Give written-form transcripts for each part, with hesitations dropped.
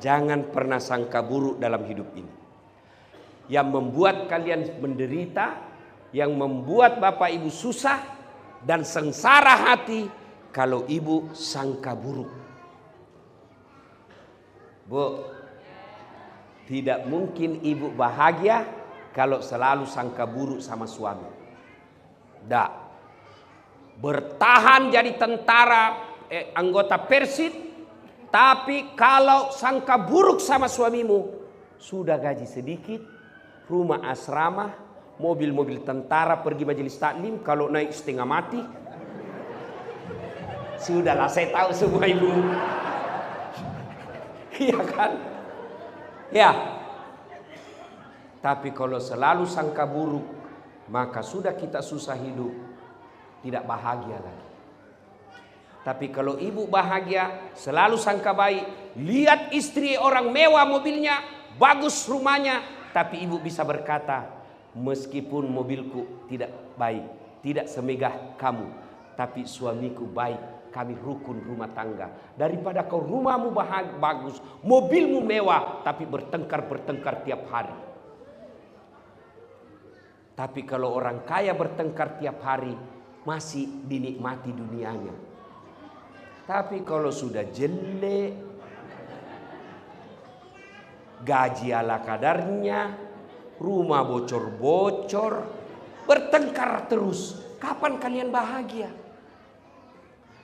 Jangan pernah sangka buruk dalam hidup ini. Yang membuat kalian menderita, yang membuat bapak ibu susah dan sengsara hati, kalau ibu sangka buruk. Bu, tidak mungkin ibu bahagia kalau selalu sangka buruk sama suami. Tidak. Bertahan jadi tentara, anggota Persit, tapi kalau sangka buruk sama suamimu, sudah gaji sedikit, rumah asrama, mobil-mobil tentara, pergi majelis taklim, kalau naik setengah mati. Sudahlah, saya tahu semua ibu. Iya kan? Ya. Tapi kalau selalu sangka buruk, maka sudah kita susah hidup, tidak bahagia lagi. Tapi kalau ibu bahagia, selalu sangka baik, lihat istri orang mewah mobilnya, bagus rumahnya, tapi ibu bisa berkata, meskipun mobilku tidak baik, tidak semegah kamu, tapi suamiku baik, kami rukun rumah tangga. Daripada kau rumahmu bagus, mobilmu mewah, tapi bertengkar tiap hari. Tapi kalau orang kaya bertengkar tiap hari, masih dinikmati dunianya. Tapi kalau sudah jelek, gaji ala kadarnya, rumah bocor-bocor, bertengkar terus, kapan kalian bahagia?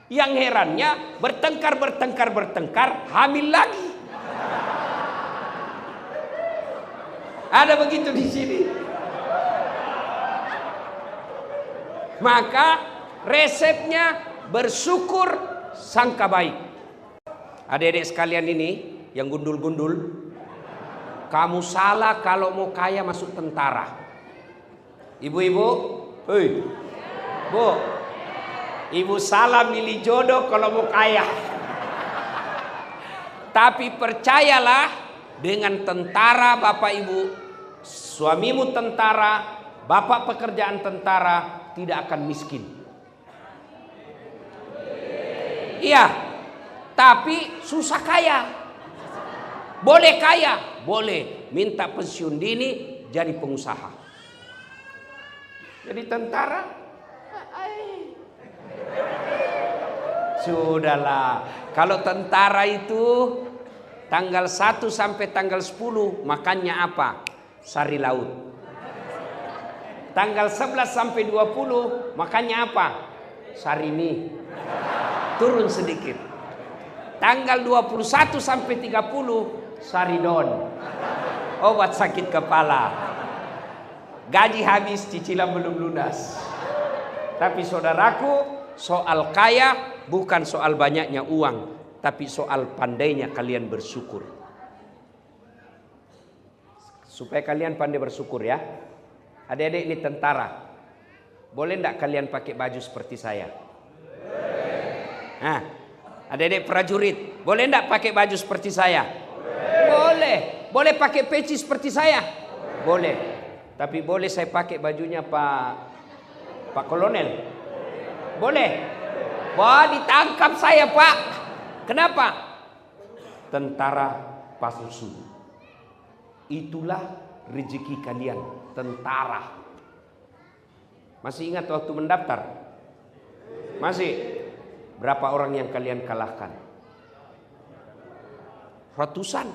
Yang herannya bertengkar, hamil lagi. Ada begitu di sini. Maka resepnya bersyukur, sangka baik. Adik-adik sekalian ini yang gundul-gundul, kamu salah kalau mau kaya masuk tentara. Ibu-ibu, hei, bu, ibu salah milih jodoh kalau mau kaya. Tapi percayalah, dengan tentara bapak ibu, suamimu tentara, bapak pekerjaan tentara, tidak akan miskin. Iya, tapi susah kaya. Boleh kaya, boleh minta pensiun dini, jadi pengusaha. Jadi tentara, sudahlah. Kalau tentara itu tanggal 1 sampai tanggal 10 makannya apa? Sari laut. Tanggal 11 sampai 20 makannya apa? Sari mie. Turun sedikit. Tanggal 21 sampai 30 saridon. Obat sakit kepala. Gaji habis, cicilan belum lunas. Tapi saudaraku, soal kaya bukan soal banyaknya uang, tapi soal pandainya kalian bersyukur. Supaya kalian pandai bersyukur ya. Adik-adik ini tentara. Boleh enggak kalian pakai baju seperti saya? Nah, adik-adik prajurit, boleh enggak pakai baju seperti saya? Boleh. Boleh pakai peci seperti saya? Boleh. Tapi boleh saya pakai bajunya Pak Kolonel? Boleh. Wah, ditangkap saya, Pak. Kenapa? Tentara palsu. Itulah rezeki kalian, tentara. Masih ingat waktu mendaftar? Masih? Berapa orang yang kalian kalahkan? Ratusan.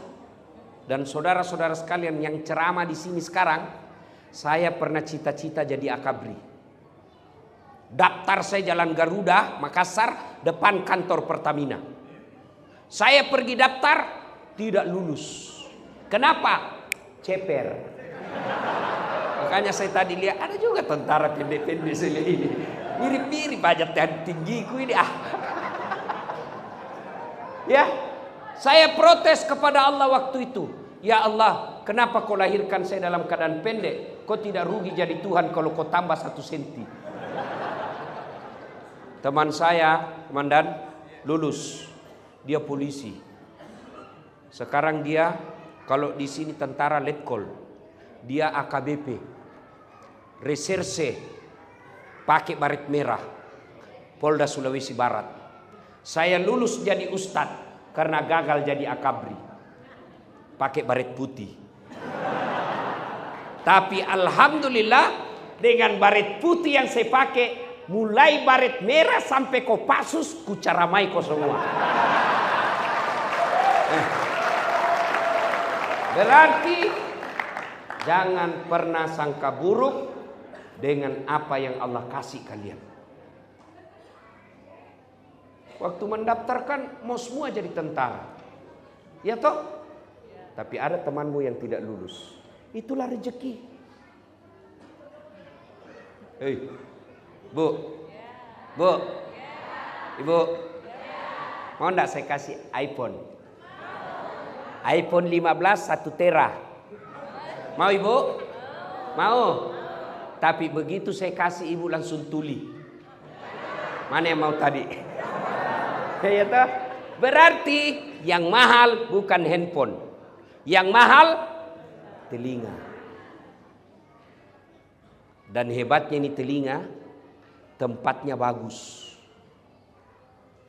Dan saudara-saudara sekalian yang ceramah di sini sekarang, saya pernah cita-cita jadi akabri. Daftar saya Jalan Garuda, Makassar, depan kantor Pertamina. Saya pergi daftar, tidak lulus. Kenapa? Ceper. Makanya saya tadi lihat ada juga tentara pendek-pendek ini. Mirip-mirip aja tinggiku ini. Ya, saya protes kepada Allah waktu itu. Ya Allah, kenapa kau lahirkan saya dalam keadaan pendek? Kau tidak rugi jadi Tuhan kalau kau tambah 1 senti. Teman saya, komandan, lulus. Dia polisi. Sekarang dia, kalau di sini tentara letkol, dia AKBP, reserse, pakai baret merah, Polda Sulawesi Barat. Saya lulus jadi ustadz karena gagal jadi akabri. pakai baret putih. Tapi alhamdulillah dengan baret putih yang saya pakai, mulai baret merah sampai Kopassus kucaramai kau semua. Berarti jangan pernah sangka buruk dengan apa yang Allah kasih kalian. Waktu mendaftarkan mau semua jadi tentara, ya toh? Tapi ada temanmu yang tidak lulus. Itulah rezeki. Hei, Bu, Ibu, mau enggak saya kasih iPhone? iPhone 15 1 tera. Mau Ibu? Mau? Tapi begitu saya kasih Ibu langsung tuli. Mana yang mau tadi? Ya toh? Berarti yang mahal bukan handphone. Yang mahal telinga. Dan hebatnya ini telinga, tempatnya bagus.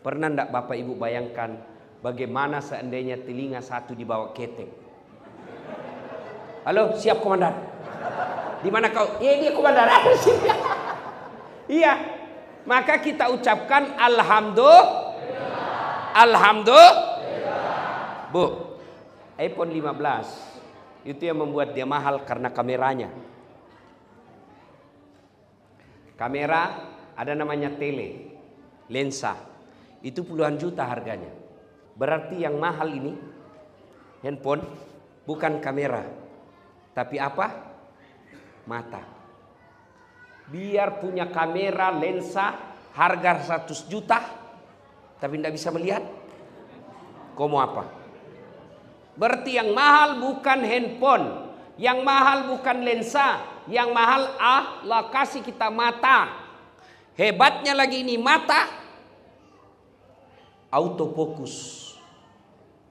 Pernah enggak Bapak Ibu bayangkan bagaimana seandainya telinga satu dibawa ketek? Halo, siap komandan. Di mana kau? Ya ini komandan. Iya. Maka kita ucapkan alhamdulillah. Bu, iPhone 15 itu yang membuat dia mahal karena kameranya. Kamera ada namanya lensa. Itu puluhan juta harganya. Berarti yang mahal ini handphone bukan kamera, tapi apa? Mata. Biar punya kamera lensa harga 100 juta tapi tidak bisa melihat, kau mau apa? Berarti yang mahal bukan handphone, yang mahal bukan lensa, yang mahal Allah kasih kita mata. Hebatnya lagi ini mata autofokus.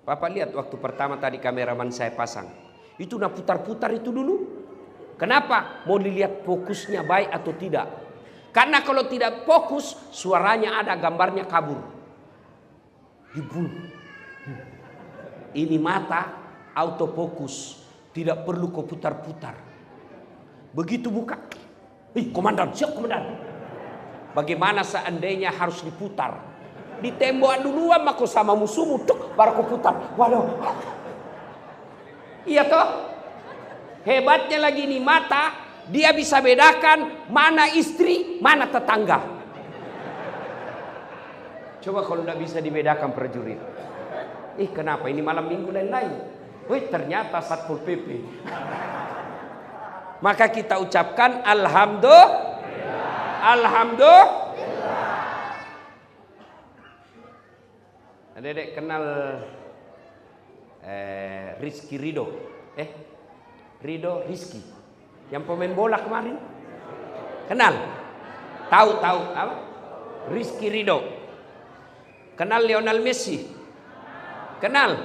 Bapak lihat waktu pertama tadi kameraman saya pasang, itu udah putar-putar itu dulu. Kenapa? Mau dilihat fokusnya baik atau tidak. Karena kalau tidak fokus, suaranya ada, gambarnya kabur. Ibu, ini mata autofokus, tidak perlu kau putar-putar. Begitu buka, komandan, siap komandan. Bagaimana seandainya harus diputar? Di tembok duluan mako sama musuhmu, baru kau putar. Waduh. Iya toh? Hebatnya lagi nih mata, dia bisa bedakan mana istri, mana tetangga. Coba kalau tidak bisa dibedakan prajurit. Kenapa ini malam minggu lain-lain? Ternyata Satpol PP. Maka kita ucapkan alhamdulillah. Adek kenal Rizky Ridho? Rizky yang pemain bola kemarin, kenal? Tahu apa? Rizky Ridho. Kenal Lionel Messi? Kenal?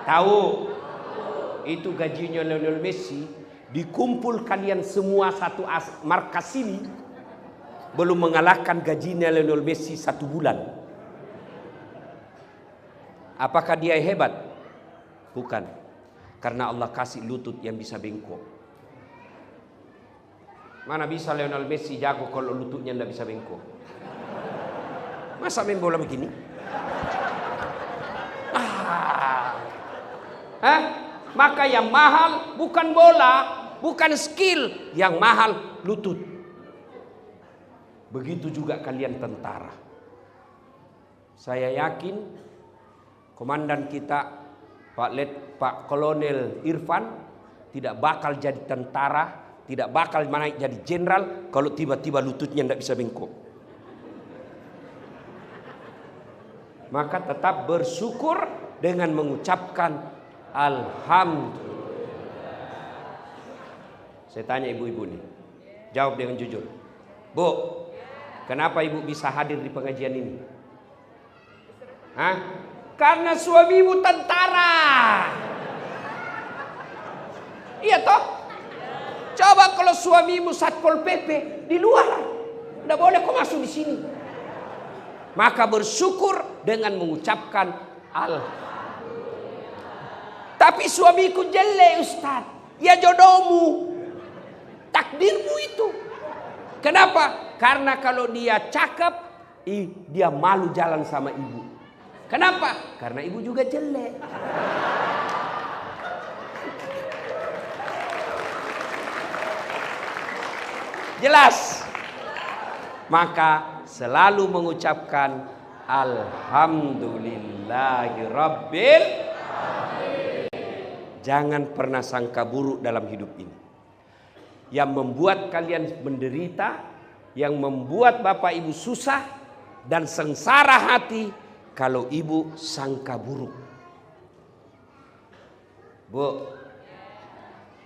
Tahu? Itu gajinya Lionel Messi dikumpul kalian semua satu markas ini belum mengalahkan gajinya Lionel Messi 1 bulan. Apakah dia hebat? Bukan. Karena Allah kasih lutut yang bisa bengkok. Mana bisa Lionel Messi jago kalau lututnya tidak bisa bengkok? Masa main bola begini? Maka yang mahal bukan bola, bukan skill, yang mahal lutut. Begitu juga kalian tentara. Saya yakin komandan kita Pak Kolonel Irfan tidak bakal jadi tentara, tidak bakal naik jadi jenderal kalau tiba-tiba lututnya tidak bisa bengkok. Maka tetap bersyukur dengan mengucapkan alhamdulillah. Saya tanya ibu-ibu nih, jawab dengan jujur. Bu, kenapa ibu bisa hadir di pengajian ini? Karena suamimu tentara. Iya toh? Coba kalau suamimu Satpol PP di luar, tidak boleh kau masuk di sini. Maka bersyukur dengan mengucapkan alhamdulillah. Tapi suamiku jelek Ustaz. Ya jodohmu. Takdirmu itu. Kenapa? Karena kalau dia cakep, dia malu jalan sama ibu. Kenapa? Karena ibu juga jelek. Jelas? Maka selalu mengucapkan Alhamdulillahirabbil. Jangan pernah sangka buruk dalam hidup ini. Yang membuat kalian menderita, yang membuat bapak ibu susah dan sengsara hati, kalau ibu sangka buruk. Bu,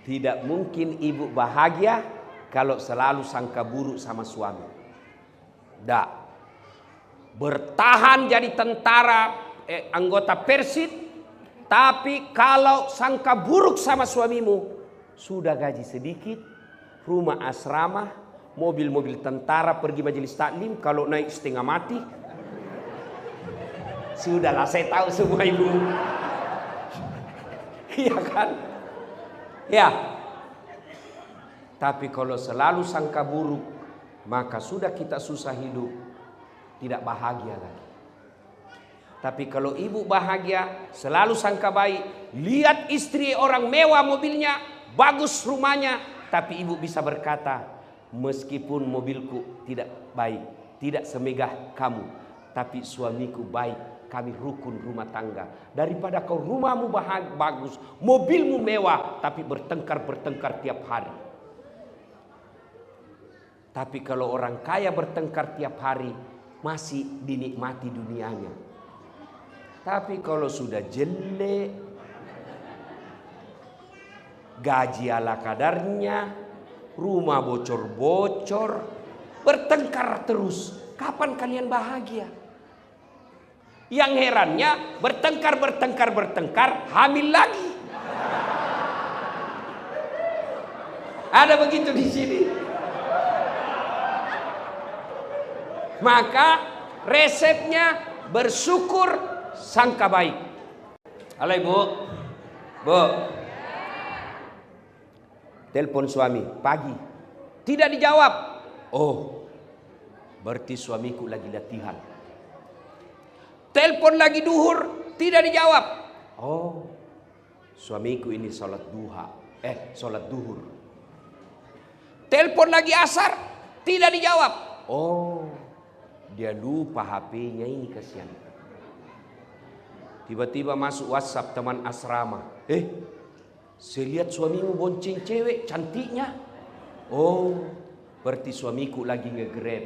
tidak mungkin ibu bahagia kalau selalu sangka buruk sama suami. Dah. Bertahan jadi tentara, anggota Persit, tapi kalau sangka buruk sama suamimu, sudah gaji sedikit, rumah asrama, mobil-mobil tentara, pergi majelis taklim, kalau naik setengah mati. Sudahlah, saya tahu semua ibu. Iya kan? Ya. Tapi kalau selalu sangka buruk, maka sudah kita susah hidup, tidak bahagia lagi. Tapi kalau ibu bahagia, selalu sangka baik, lihat istri orang mewah mobilnya, bagus rumahnya, tapi ibu bisa berkata, meskipun mobilku tidak baik, tidak semegah kamu, tapi suamiku baik, kami rukun rumah tangga. Daripada kau rumahmu bagus, mobilmu mewah, tapi bertengkar tiap hari. Tapi kalau orang kaya bertengkar tiap hari, masih dinikmati dunianya. Tapi kalau sudah jelek, gaji ala kadarnya, rumah bocor-bocor, bertengkar terus, kapan kalian bahagia? Yang herannya bertengkar, hamil lagi. Ada begitu di sini. Maka resepnya bersyukur, sangka baik. Halo ibu, bu, telepon suami pagi, tidak dijawab. Oh, berarti suamiku lagi latihan. Telepon lagi duhur, tidak dijawab. Oh, suamiku ini sholat duhur. Telepon lagi asar, tidak dijawab. Oh, dia lupa HP-nya ini, kasihan. Tiba-tiba masuk WhatsApp teman asrama. Saya lihat suamimu bonceng cewek cantiknya. Oh, berarti suamiku lagi nge-grab.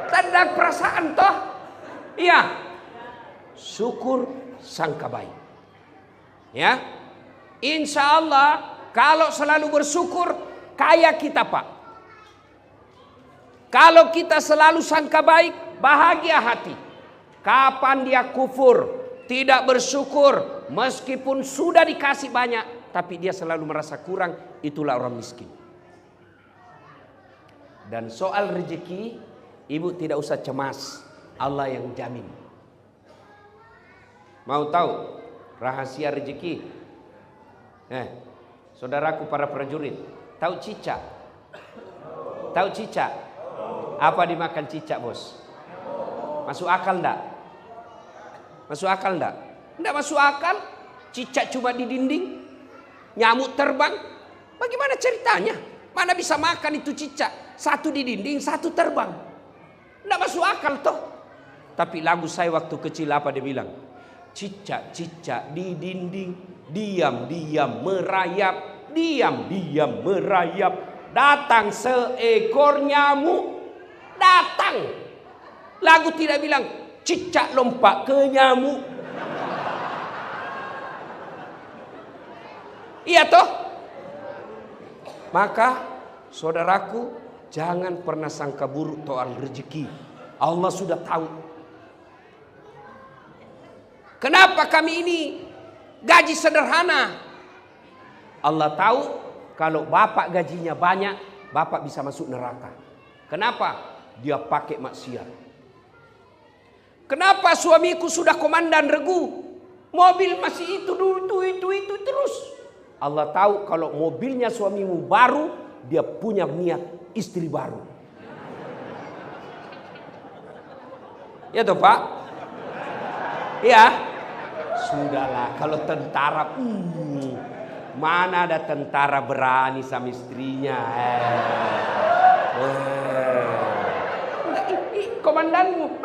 Tanda perasaan toh? Iya. Syukur, sangka baik. Ya. Insya Allah kalau selalu bersyukur, kaya kita Pak. Kalau kita selalu sangka baik, bahagia hati. Kapan dia kufur, tidak bersyukur, meskipun sudah dikasih banyak, tapi dia selalu merasa kurang, itulah orang miskin. Dan soal rezeki, ibu tidak usah cemas, Allah yang jamin. Mau tahu rahasia rezeki? Saudaraku para prajurit, tahu cicak? Tahu cicak? Apa dimakan cicak, bos? Masuk akal enggak? Masuk akal enggak? Enggak masuk akal. Cicak cuma di dinding, nyamuk terbang. Bagaimana ceritanya? Mana bisa makan itu cicak? Satu di dinding, satu terbang. Enggak masuk akal toh. Tapi lagu saya waktu kecil apa dia bilang? Cicak-cicak di dinding, diam-diam merayap, diam-diam merayap. Datang seekor nyamuk, datang. Lagu tidak bilang cicak lompat ke nyamuk. Iya toh? Maka saudaraku, jangan pernah sangka buruk soal rezeki. Allah sudah tahu. Kenapa kami ini gaji sederhana? Allah tahu kalau bapak gajinya banyak, bapak bisa masuk neraka. Kenapa? Dia pakai maksiat. Kenapa suamiku sudah komandan regu? Mobil masih itu terus. Allah tahu kalau mobilnya suamimu baru, dia punya niat istri baru. Ya toh Pak? Ya. Sudahlah, kalau tentara, mana ada tentara berani sama istrinya? Komandanmu.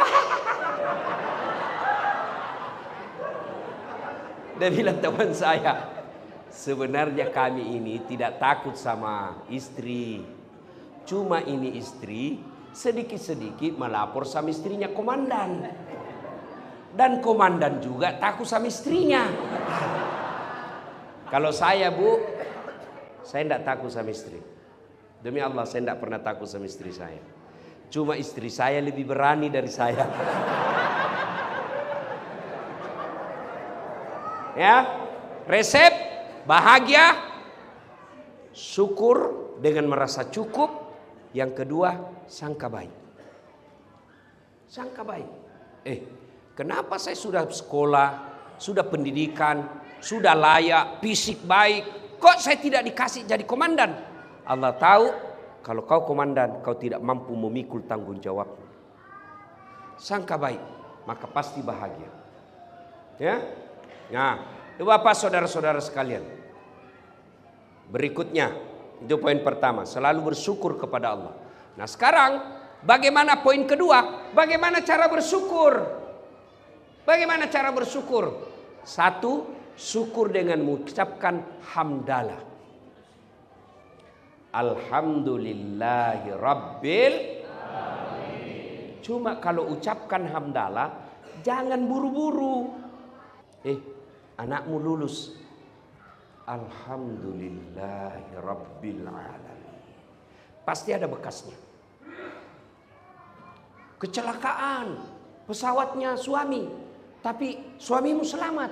Dia bilang teman saya, sebenarnya kami ini tidak takut sama istri. Cuma ini istri sedikit-sedikit melapor sama istrinya komandan. Dan komandan juga takut sama istrinya. Kalau saya Bu, saya tidak takut sama istri. Demi Allah saya tidak pernah takut sama istri saya. Cuma istri saya lebih berani dari saya. Ya, resep bahagia, syukur dengan merasa cukup. Yang kedua, sangka baik. Sangka baik. Kenapa saya sudah sekolah, sudah pendidikan, sudah layak, fisik baik, kok saya tidak dikasih jadi komandan? Allah tahu kalau kau komandan, kau tidak mampu memikul tanggung jawab. Sangka baik, maka pasti bahagia. Ya. Nah, Bapak saudara-saudara sekalian. Berikutnya, itu poin pertama, selalu bersyukur kepada Allah. Nah, sekarang bagaimana poin kedua? Bagaimana cara bersyukur? Bagaimana cara bersyukur? Satu, syukur dengan mengucapkan hamdalah. Alhamdulillahi Rabbil Alamin. Cuma kalau ucapkan hamdalah, jangan buru-buru. Anakmu lulus. Alhamdulillahi Rabbil Alamin. Pasti ada bekasnya. Kecelakaan, pesawatnya suami, tapi suamimu selamat.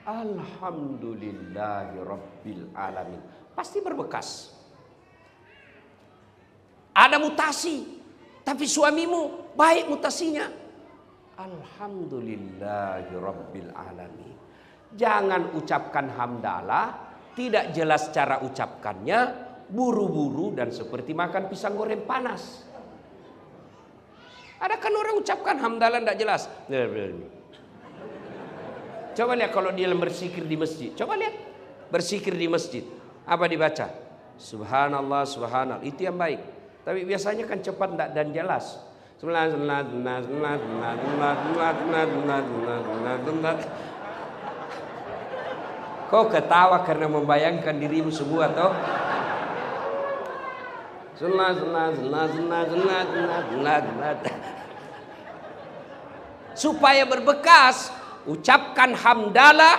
Alhamdulillahi Rabbil Alamin. Pasti berbekas. Ada mutasi, tapi suamimu baik mutasinya. Alhamdulillahi Rabbil Alamin. Jangan ucapkan hamdalah, tidak jelas cara ucapkannya, buru-buru dan seperti makan pisang goreng panas. Ada kan orang ucapkan hamdalah tidak jelas. Coba lihat kalau dia berzikir di masjid. Coba lihat berzikir di masjid. Apa dibaca? Subhanallah, subhanallah. Itu yang baik. Tapi biasanya kan cepat dan jelas. Kau ketawa karena membayangkan dirimu semua toh? Supaya berbekas, ucapkan hamdalah,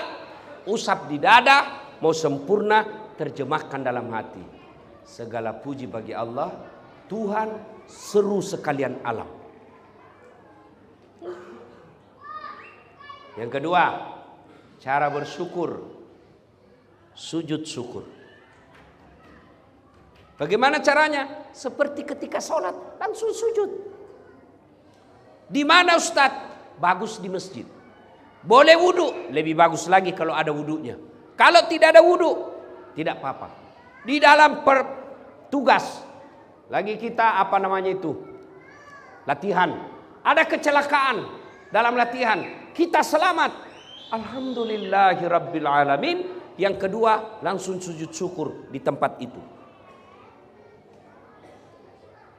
usap di dada, mau sempurna, terjemahkan dalam hati. Segala puji bagi Allah, Tuhan seru sekalian alam. Yang kedua, cara bersyukur. Sujud syukur. Bagaimana caranya? Seperti ketika sholat, langsung sujud. Di mana Ustadz? Bagus di masjid. Boleh wudhu, lebih bagus lagi kalau ada wudhunya. Kalau tidak ada wudhu, tidak apa-apa. Di dalam tugas, lagi kita latihan. Ada kecelakaan dalam latihan, kita selamat. Alhamdulillahi Rabbil Alamin. Yang kedua, langsung sujud syukur di tempat itu.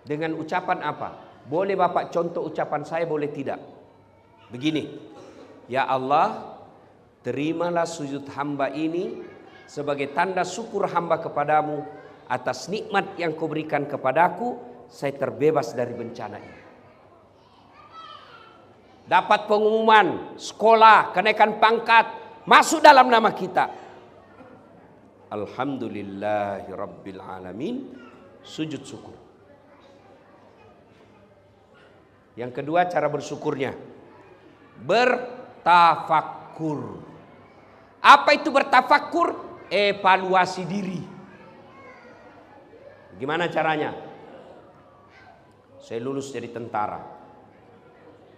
Dengan ucapan apa? Boleh Bapak contoh ucapan saya, boleh tidak? Begini, ya Allah, terimalah sujud hamba ini sebagai tanda syukur hamba kepadamu atas nikmat yang kau berikan kepadaku, saya terbebas dari bencana ini. Dapat pengumuman, sekolah, kenaikan pangkat, masuk dalam nama kita. Alhamdulillahi Rabbil Alamin. Sujud syukur. Yang kedua cara bersyukurnya, bertafakkur. Apa itu bertafakkur? Evaluasi diri. Gimana caranya? Saya lulus jadi tentara.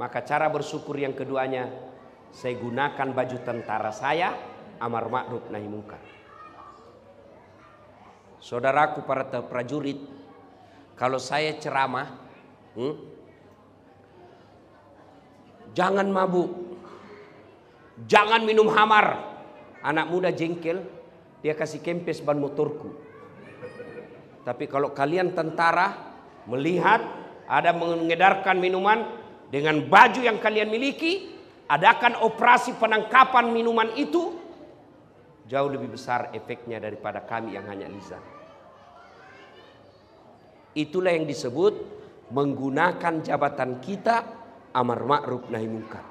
Maka cara bersyukur yang keduanya, saya gunakan baju tentara saya, amar ma'ruf nahi munkar. Saudaraku para prajurit, kalau saya ceramah, jangan mabuk, jangan minum hamar. Anak muda jengkel, dia kasih kempes ban motorku. Tapi kalau kalian tentara melihat ada mengedarkan minuman dengan baju yang kalian miliki, adakan operasi penangkapan minuman itu, jauh lebih besar efeknya daripada kami yang hanya lisan. Itulah yang disebut menggunakan jabatan kita amar ma'ruf nahi munkar.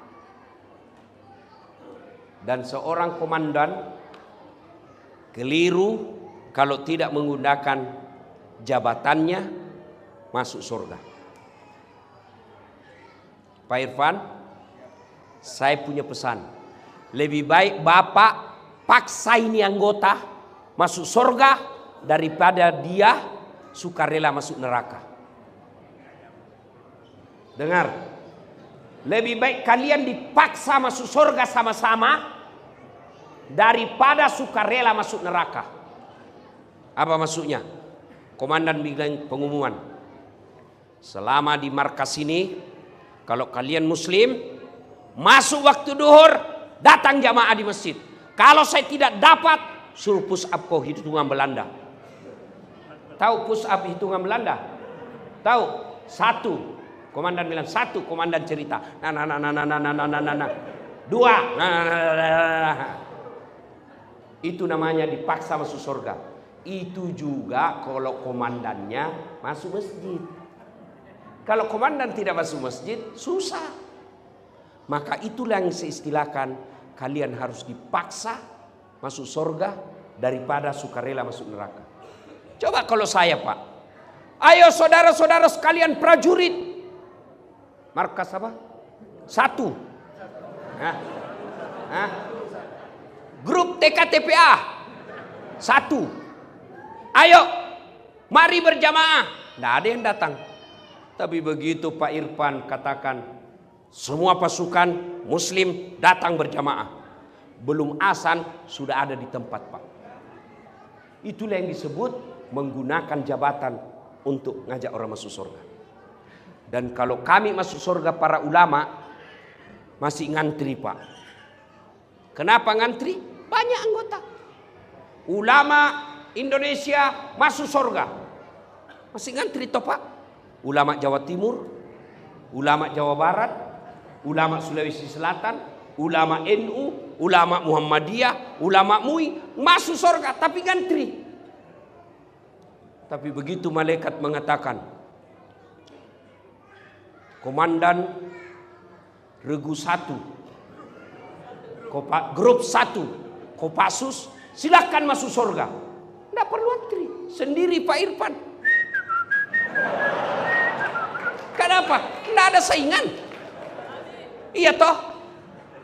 Dan seorang komandan keliru kalau tidak menggunakan jabatannya masuk surga. Pak Irfan, saya punya pesan. Lebih baik Bapak paksa ini anggota masuk surga daripada dia sukarela masuk neraka. Dengar. Lebih baik kalian dipaksa masuk surga sama-sama daripada sukarela masuk neraka. Apa maksudnya? Komandan bilang pengumuman. Selama di markas ini, kalau kalian muslim, masuk waktu duhur, datang jamaah di masjid. Kalau saya tidak dapat, suruh push up kau hitungan Belanda. Tahu push up hitungan Belanda? Tahu? 1. Komandan bilang 1, komandan cerita. Nah. 2. Itu namanya dipaksa masuk surga. Itu juga kalau komandannya masuk masjid. Kalau komandan tidak masuk masjid, susah. Maka itulah yang saya istilahkan, kalian harus dipaksa masuk surga daripada sukarela masuk neraka. Coba kalau saya, Pak. Ayo saudara-saudara sekalian prajurit. Markas apa? 1. Grup TKTPA 1. Ayo, mari berjamaah. Tidak ada yang datang. Tapi begitu Pak Irfan katakan, semua pasukan muslim datang berjamaah. Belum azan sudah ada di tempat, Pak. Itulah yang disebut menggunakan jabatan untuk ngajak orang masuk surga. Dan kalau kami masuk surga para ulama masih ngantri, Pak. Kenapa ngantri? Banyak anggota. Ulama Indonesia masuk surga masih ngantri toh, Pak. Ulama Jawa Timur, ulama Jawa Barat, ulama Sulawesi Selatan, ulama NU, ulama Muhammadiyah, ulama MUI masuk surga tapi ngantri. Tapi begitu malaikat mengatakan, komandan regu 1, grup 1, Kopassus, silakan masuk surga. Tidak perlu antri, sendiri Pak Irfan. Kenapa? Tidak ada saingan. Iya toh?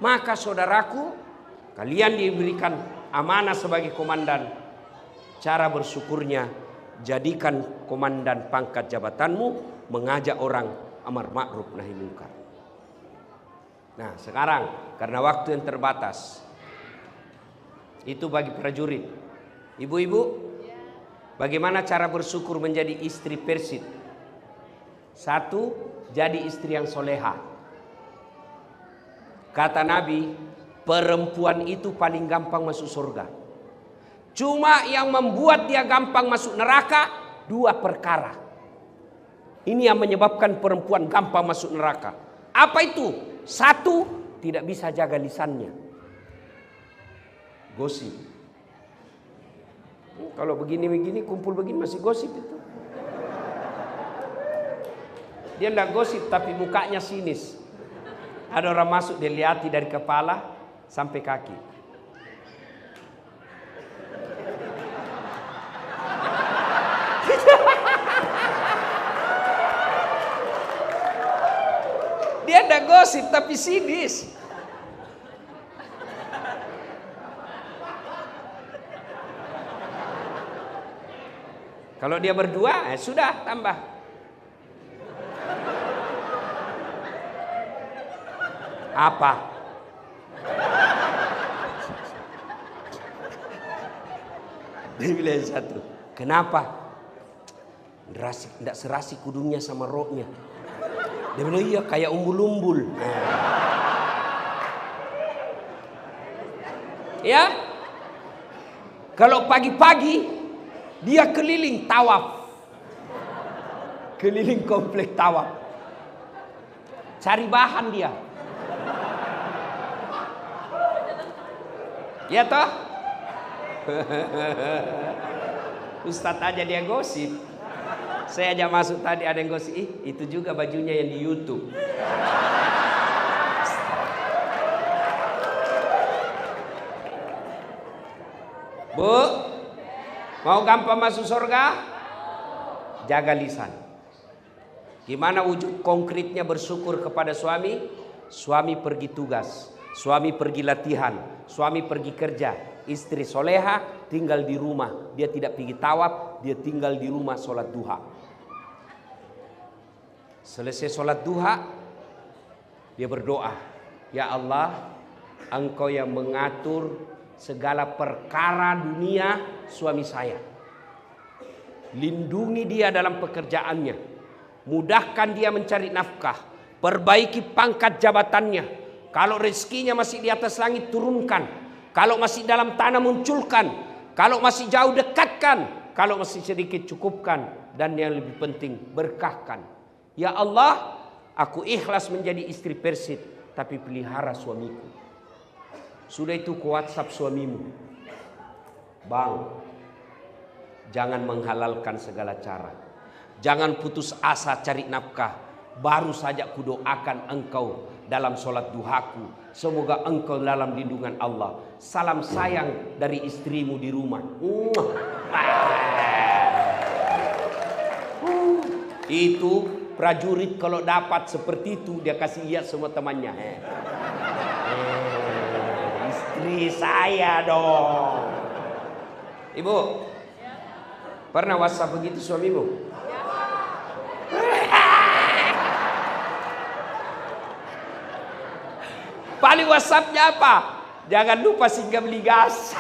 Maka saudaraku, kalian diberikan amanah sebagai komandan. Cara bersyukurnya, jadikan komandan pangkat jabatanmu mengajak orang amar ma'ruf nahi munkar. Nah sekarang karena waktu yang terbatas, itu bagi prajurit. Ibu-ibu, bagaimana cara bersyukur menjadi istri Persid? 1, jadi istri yang soleha. Kata Nabi, perempuan itu paling gampang masuk surga. Cuma yang membuat dia gampang masuk neraka 2 perkara. Ini yang menyebabkan perempuan gampang masuk neraka. Apa itu? 1, tidak bisa jaga lisannya. Gosip. Kalau begini-begini, kumpul begini masih gosip itu. Dia tidak gosip tapi mukanya sinis. Ada orang masuk, dia lihati dari kepala sampai kaki. Dia tidak gosip tapi sinis. Kalau dia berdua, sudah tambah. Apa? Dia bilang satu. Kenapa? Tidak serasi kudungnya sama roknya. Dia bilang iya kayak umbul-umbul. Ya. Kalau pagi-pagi dia keliling tawaf. Keliling komplek tawaf. Cari bahan dia. Ya toh? Ustadz aja dia gosip. Saya aja masuk tadi ada yang gosip. Itu juga bajunya yang di YouTube. Bu, mau gampang masuk surga? Jaga lisan. Gimana wujud konkretnya bersyukur kepada suami? Suami pergi tugas, suami pergi latihan, suami pergi kerja. Istri soleha tinggal di rumah. Dia tidak pergi tawaf, dia tinggal di rumah sholat duha. Selesai sholat duha, dia berdoa. Ya Allah, Engkau yang mengatur segala perkara dunia suami saya. Lindungi dia dalam pekerjaannya. Mudahkan dia mencari nafkah. Perbaiki pangkat jabatannya. Kalau rezekinya masih di atas langit, turunkan. Kalau masih dalam tanah, munculkan. Kalau masih jauh, dekatkan. Kalau masih sedikit, cukupkan. Dan yang lebih penting, berkahkan. Ya Allah, aku ikhlas menjadi istri Persid, tapi pelihara suamiku. Sudah itu ke WhatsApp suamimu. Bang, jangan menghalalkan segala cara. Jangan putus asa cari nafkah. Baru saja kudoakan engkau dalam sholat duhaku. Semoga engkau dalam lindungan Allah. Salam sayang dari istrimu di rumah. Itu prajurit kalau dapat seperti itu, dia kasih lihat semua temannya. Istri saya dong. Ibu, pernah WhatsApp begitu suamimu? Paling WhatsAppnya apa? Jangan lupa singgah beli gas.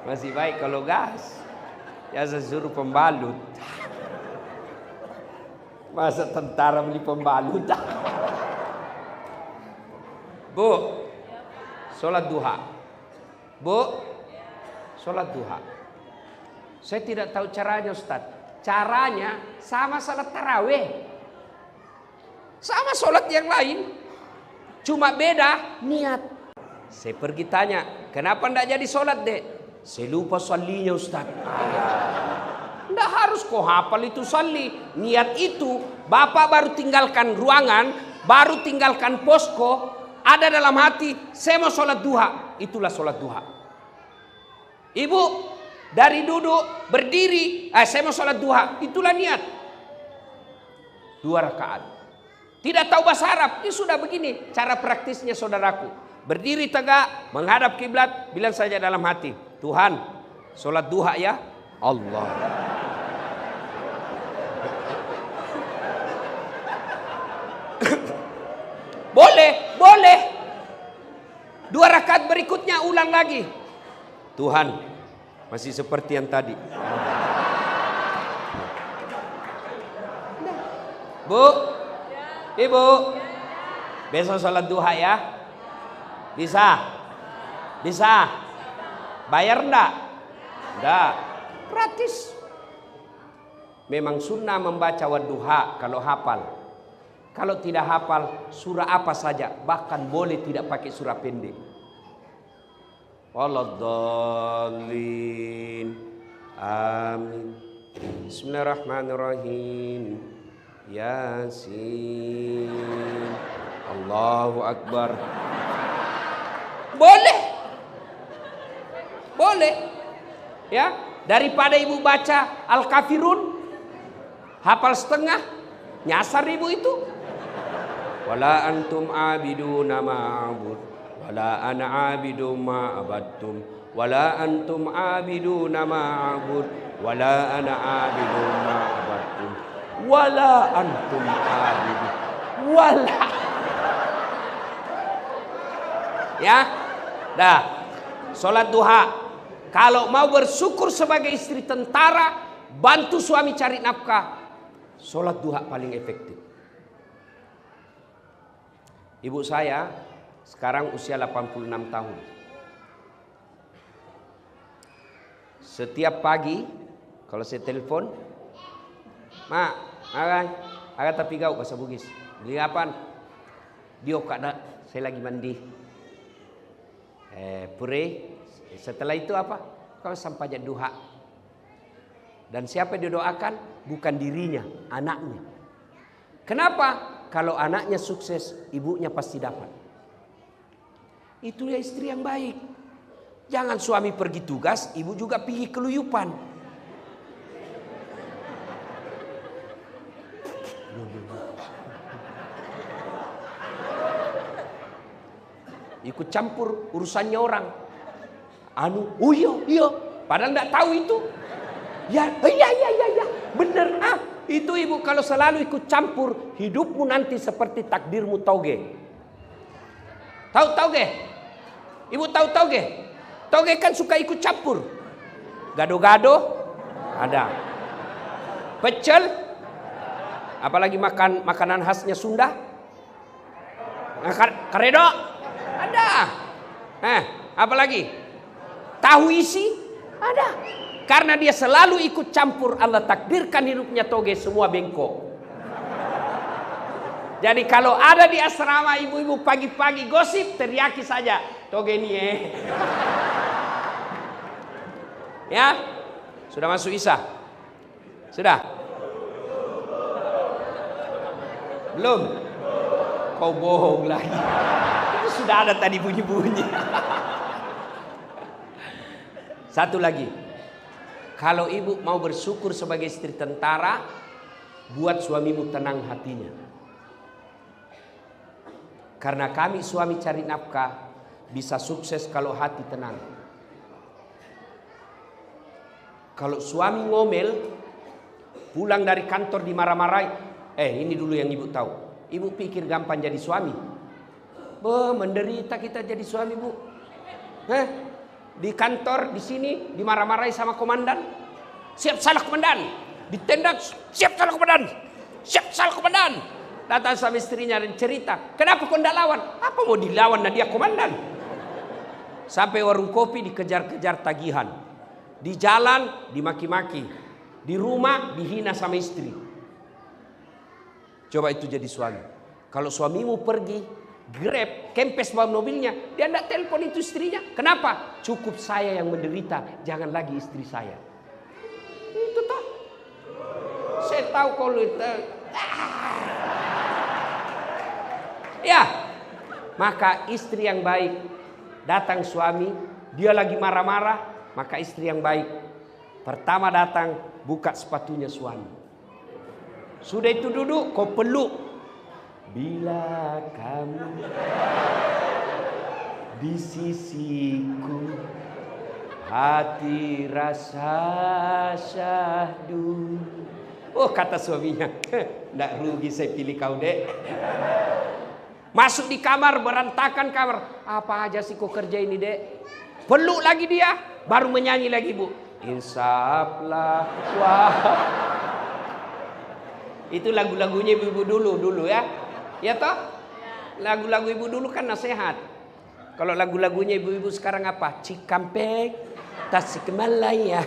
Masih baik kalau gas. Ya saya suruh pembalut. Masa tentara beli pembalut? Bu, sholat duha. Bu, sholat duha. Saya tidak tahu caranya Ustaz. Caranya sama sholat tarawih. Sama sholat yang lain. Cuma beda niat. Saya pergi tanya, kenapa tidak jadi sholat dek? Saya lupa salinya Ustaz. Tidak harus kau hafal itu sali. Niat itu, bapak baru tinggalkan ruangan, baru tinggalkan posko, ada dalam hati, saya mau sholat duha. Itulah sholat duha. Ibu, dari duduk, berdiri, saya mau sholat duha. Itulah niat. 2 rakaat. Tidak tahu bahasa Arab, ini sudah begini cara praktisnya saudaraku. Berdiri tegak, menghadap kiblat, bilang saja dalam hati, Tuhan, sholat duha ya Allah. Boleh. 2 rakaat berikutnya ulang lagi. Tuhan, masih seperti yang tadi. Bu, Ibu, besok sholat duha ya? Bisa? Bayar enggak? Enggak. Gratis. Memang sunnah membaca wadduha kalau hafal. Kalau tidak hafal, surah apa saja. Bahkan boleh tidak pakai surah pendek. Waladdallin. Amin. Bismillahirrahmanirrahim. Yasin. Allahu Akbar. Boleh. Ya, daripada ibu baca Al-Kafirun, hafal setengah, nyasar ibu itu. Wala antum abiduna ma'abud, wala ana abidum ma'abadtum, wala antum abiduna ma'abud, wala ana abidum ma'abadtum. Wala antum abidun. Wala. Ya, dah. Sholat duha. Kalau mau bersyukur sebagai istri tentara, bantu suami cari nafkah, sholat duha paling efektif. Ibu saya sekarang usia 86 tahun. Setiap pagi kalau saya telepon, "Mak, agak tapi gau bahasa Bugis. Beli apaan?" "Dio kada, saya lagi mandi." Pure. Setelah itu apa? Kau sampainya duha. Dan siapa yang didoakan? Bukan dirinya, anaknya. Kenapa? Kalau anaknya sukses, ibunya pasti dapat. Itu ya istri yang baik. Jangan suami pergi tugas, ibu juga pergi keluyupan. Ikut campur urusannya orang. Oh iya. Padahal enggak tahu itu. Ya, iya. Bener. Itu ibu kalau selalu ikut campur, hidupmu nanti seperti takdirmu toge. Tahu toge? Ibu tahu toge? Toge kan suka ikut campur. Gado-gado ada. Pecel, apalagi makanan khasnya Sunda. Karedo ada. Apalagi? Tahu isi ada. Karena dia selalu ikut campur, Allah takdirkan hidupnya toge semua bengkok. Jadi kalau ada di asrama ibu-ibu pagi-pagi gosip, teriaki saja, toge ini Ya, sudah masuk Isya? Sudah? Belum? Kau bohong lagi. Itu sudah ada tadi bunyi-bunyi. Satu lagi. Kalau ibu mau bersyukur sebagai istri tentara, buat suamimu tenang hatinya. Karena kami suami cari nafkah, bisa sukses kalau hati tenang. Kalau suami ngomel, pulang dari kantor dimarah-marahi. Ini dulu yang ibu tahu. Ibu pikir gampang jadi suami. Menderita kita jadi suami, Bu. Di kantor, di sini dimarah-marahi sama komandan. Siap salah komandan. Ditendang, siap salah komandan. Siap salah komandan. Datang sama istrinya dan cerita, "Kenapa kau tidak lawan?" "Apa mau dilawan, nah dia komandan." Sampai warung kopi dikejar-kejar tagihan. Di jalan dimaki-maki. Di rumah dihina sama istri. Coba itu jadi suami. Kalau suamimu pergi Grab, kempes bawa mobilnya, dia tidak telepon itu istrinya. Kenapa? Cukup saya yang menderita, jangan lagi istri saya. Itu toh. Saya tahu kalau itu. Ya, maka istri yang baik, datang suami, dia lagi marah-marah, maka istri yang baik, pertama datang, buka sepatunya suami. Sudah itu duduk, kau peluk. Bila kamu di sisiku, hati rasa syahdu. Kata suaminya, "Nggak rugi saya pilih kau, Dek." Masuk di kamar, berantakan kamar. "Apa aja sih kau kerja ini, Dek?" Peluk lagi dia, baru menyanyi lagi, Bu. Insaflah wah. Itu lagu-lagunya ibu-ibu dulu ya. Ya toh? Lagu-lagu ibu dulu kan nasihat. Kalau lagu-lagunya ibu-ibu sekarang apa? Cikampek, Tasikmalaya,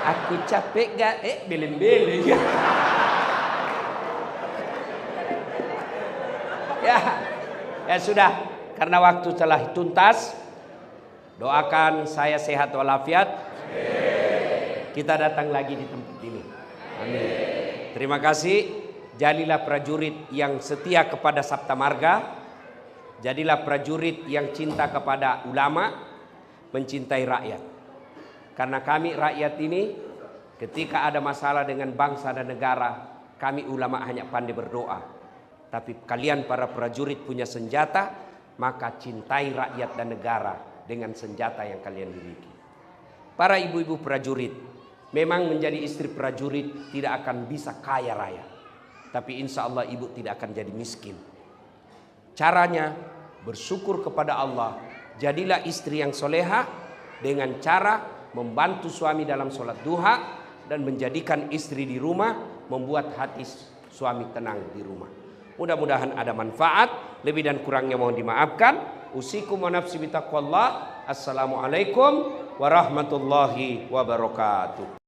aku capek gak? Beleng-beleng. Ya sudah. Karena waktu telah tuntas, doakan saya sehat walafiat. Kita datang lagi di tempat ini. Amin. Terima kasih. Jadilah prajurit yang setia kepada Sabta Marga. Jadilah prajurit yang cinta kepada ulama, mencintai rakyat. Karena kami rakyat ini, ketika ada masalah dengan bangsa dan negara, kami ulama hanya pandai berdoa. Tapi kalian para prajurit punya senjata, maka cintai rakyat dan negara dengan senjata yang kalian miliki. Para ibu-ibu prajurit, memang menjadi istri prajurit tidak akan bisa kaya raya. Tapi insya Allah ibu tidak akan jadi miskin. Caranya bersyukur kepada Allah Jadilah istri yang soleha dengan cara membantu suami dalam sholat duha dan menjadikan istri di rumah, membuat hati suami tenang di rumah. Mudah-mudahan ada manfaat. Lebih dan kurangnya mohon dimaafkan. Usikum wa nafsi bitaqwallah. Assalamualaikum warahmatullahi wabarakatuh.